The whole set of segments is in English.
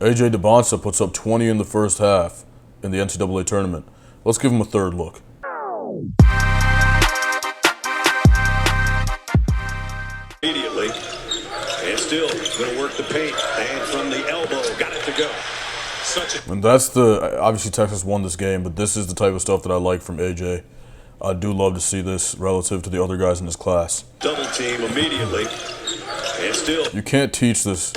AJ Dybantsa puts up 20 in the first half in the NCAA Tournament. Let's give him a third look. Immediately, and still going to work the paint, and from the elbow, got it to go. And that's obviously Texas won this game, but this is the type of stuff that I like from AJ. I do love to see this relative to the other guys in this class. Double team immediately, and still. You can't teach this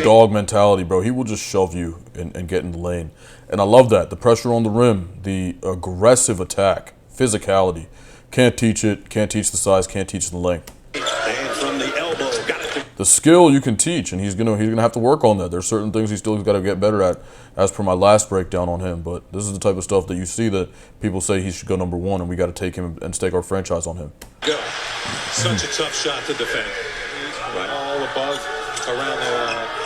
dog mentality, bro. He will just shove you and get in the lane. And I love that. The pressure on the rim, the aggressive attack, physicality. Can't teach it, can't teach the size, can't teach the length. And from the elbow, got it to the skill you can teach, and he's gonna have to work on that. There's certain things he's still got to get better at, as per my last breakdown on him. But this is the type of stuff that you see that people say he should go number one, and we got to take him and stake our franchise on him. Go. Such a tough shot to defend. Right. All above, around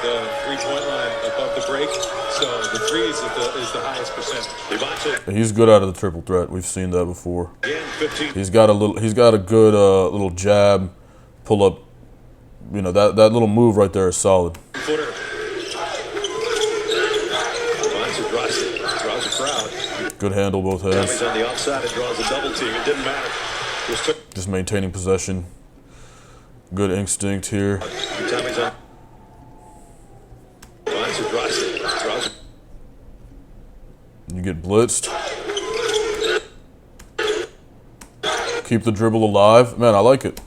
the three-point line, above the break. So the threes is the highest percentage. He's good out of the triple threat. We've seen that before. Again, 15. He's got a good little jab, pull up. You know, that little move right there is solid. Footer. Draws a crowd. Good handle, both hands. He's on the outside, it draws a double team. It didn't matter. Just maintaining possession. Good instinct here. You get blitzed. Keep the dribble alive. Man, I like it.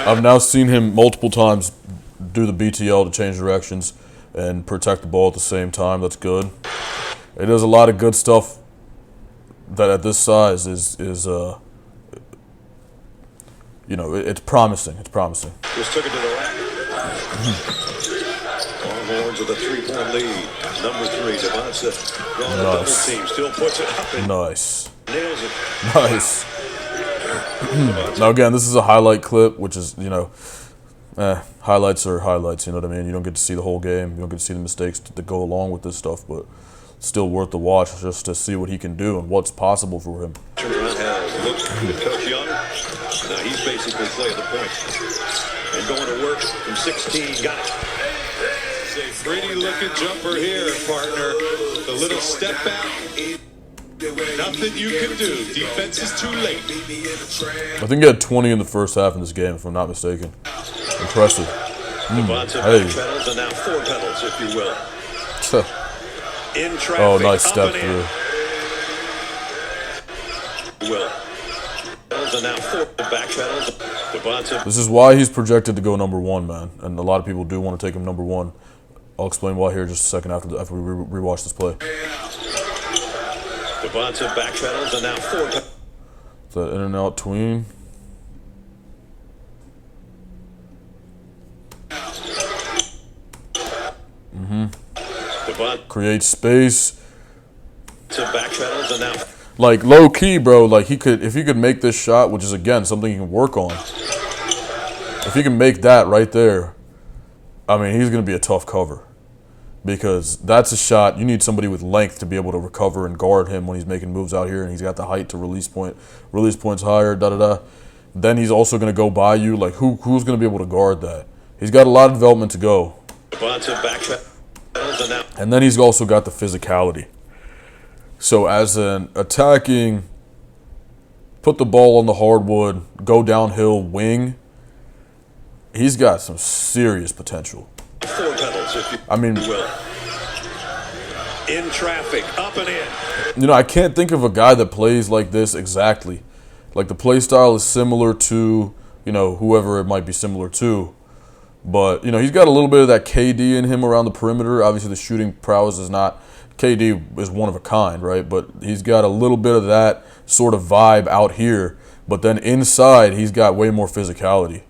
I've now seen him multiple times do the BTL to change directions and protect the ball at the same time. That's good. It does a lot of good stuff that at this size is you know, it's promising. It's promising. Just took it to the rack. Longhorns with a 3-point lead. Number 3, Dybantsa drawing a double team. Still puts it up and nice. Nails it. Nice. Now again, this is a highlight clip, which is, you know, highlights are highlights. You know what I mean? You don't get to see the whole game. You don't get to see the mistakes that go along with this stuff, but it's still worth the watch just to see what he can do and what's possible for him. With Coach Young. Now he's basically playing the point and going to work from 16. Got it. It's a pretty looking jumper here, partner. The little step back. Nothing you can do. Defense is too late. I think he had 20 in the first half in this game, if I'm not mistaken. Impressive. Hey. Pedals and now 4 pedals, if you will. In traffic, oh, nice step through. Will. And now 4 back pedals. Dybantsa. This is why he's projected to go number 1, man. And a lot of people do want to take him number 1. I'll explain why here in just a second after we rewatch this play. Dybantsa back pedals and now 4 pedals. That in and out tween. Create space. To back pedals and now. Like low key, bro. Like if he could make this shot, which is again something he can work on. If he can make that right there, I mean, he's gonna be a tough cover. Because that's a shot, you need somebody with length to be able to recover and guard him when he's making moves out here, and he's got the height to release points higher, da-da-da. Then he's also going to go by you. Like, who's going to be able to guard that? He's got a lot of development to go. And then he's also got the physicality. So as an attacking, put the ball on the hardwood, go downhill wing, he's got some serious potential. 4 pedals, if you I mean, will. In traffic, up and in. You know, I can't think of a guy that plays like this exactly. Like the play style is similar to, you know, whoever it might be similar to. But, you know, he's got a little bit of that KD in him around the perimeter. Obviously, the shooting prowess is not, KD is one of a kind, right? But he's got a little bit of that sort of vibe out here. But then inside, he's got way more physicality.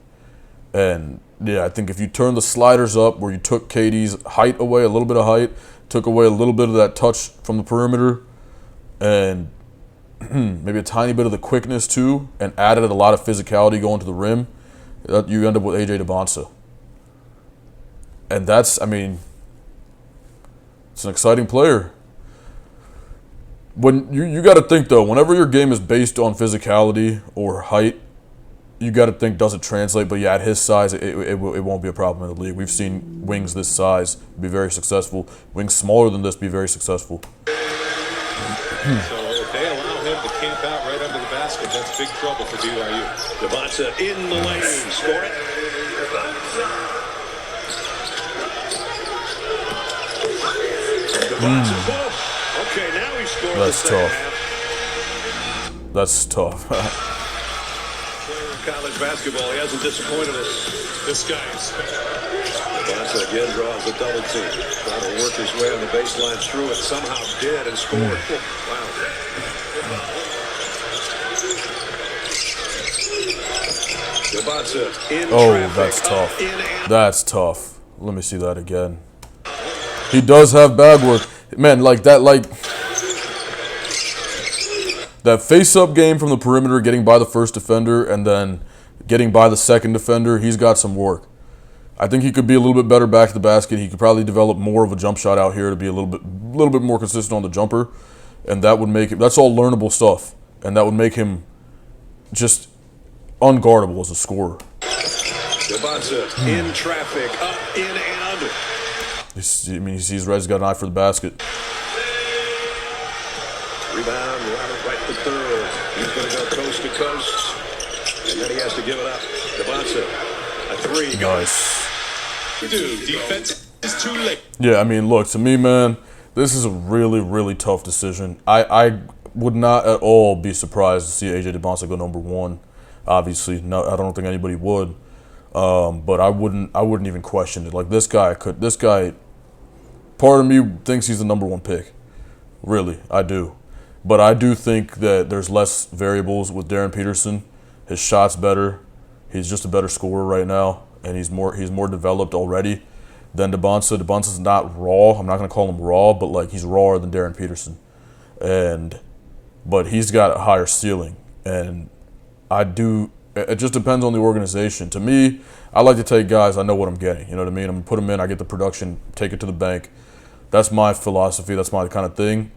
And yeah, I think if you turn the sliders up where you took KD's height away, a little bit of height, took away a little bit of that touch from the perimeter, and maybe a tiny bit of the quickness too, and added a lot of physicality going to the rim, you end up with AJ Dybantsa. And that's, I mean, it's an exciting player. When you got to think though, whenever your game is based on physicality or height, you got to think, does it translate? But yeah, at his size, it won't be a problem in the league. We've seen wings this size be very successful. Wings smaller than this be very successful. So if they allow him to camp out right under the basket, that's big trouble for BYU. Dybantsa in the lane. Score it. Dybantsa, boom. Okay, now he scores. That's the tough. half. That's tough. Player in college basketball, he hasn't disappointed us. This guy is Dybantsa again draws a double team. Trying to work his way on the baseline through it. Somehow did and scored. Wow. Dybantsa in traffic, that's up, tough. in and That's tough. Let me see that again. He does have bag work. Man, that face-up game from the perimeter, getting by the first defender and then getting by the second defender, he's got some work. I think he could be a little bit better back to the basket. He could probably develop more of a jump shot out here to be a little bit more consistent on the jumper, and that would make it. That's all learnable stuff, and that would make him just unguardable as a scorer. Dybantsa in traffic, up, in and under. He sees Red's got an eye for the basket. Rebound, right to third. He's going to go coast to coast, and then he has to give it up. Dybantsa, a three. Nice. dude. Defense is too late. Yeah, I mean, look, to me, man, this is a really, really tough decision. I would not at all be surprised to see AJ Dybantsa go number one. Obviously, no, I don't think anybody would. But I wouldn't even question it. Like, this guy, part of me thinks he's the number one pick. Really, I do. But I do think that there's less variables with Darren Peterson. His shot's better. He's just a better scorer right now, and he's more developed already than Dybantsa. Dybantsa's not raw. I'm not going to call him raw, but like he's rawer than Darren Peterson. But he's got a higher ceiling, and it just depends on the organization. To me, I like to take guys I know what I'm getting. You know what I mean? I'm going to put them in, I get the production, take it to the bank. That's my philosophy. That's my kind of thing.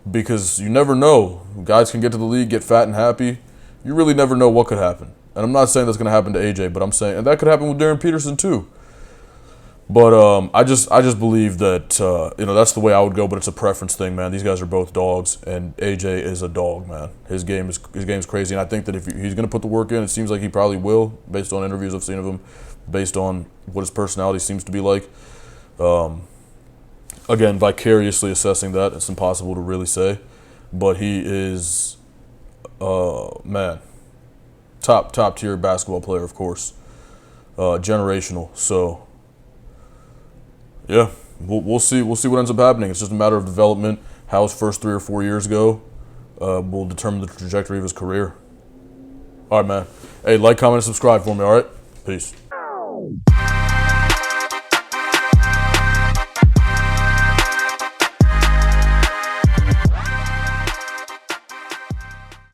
Because you never know. Guys can get to the league, get fat and happy. You really never know what could happen. And I'm not saying that's going to happen to AJ, but I'm saying, and that could happen with Darren Peterson too. But I just believe that that's the way I would go. But it's a preference thing, man. These guys are both dogs, and AJ is a dog, man. His game's crazy, and I think that if he's going to put the work in, it seems like he probably will, based on interviews I've seen of him, based on what his personality seems to be like. Again, vicariously assessing that, it's impossible to really say, but he is, man, top tier basketball player, of course, generational. So, yeah, we'll see what ends up happening. It's just a matter of development. How his first 3 or 4 years go will determine the trajectory of his career. All right, man. Hey, like, comment, and subscribe for me. All right, peace.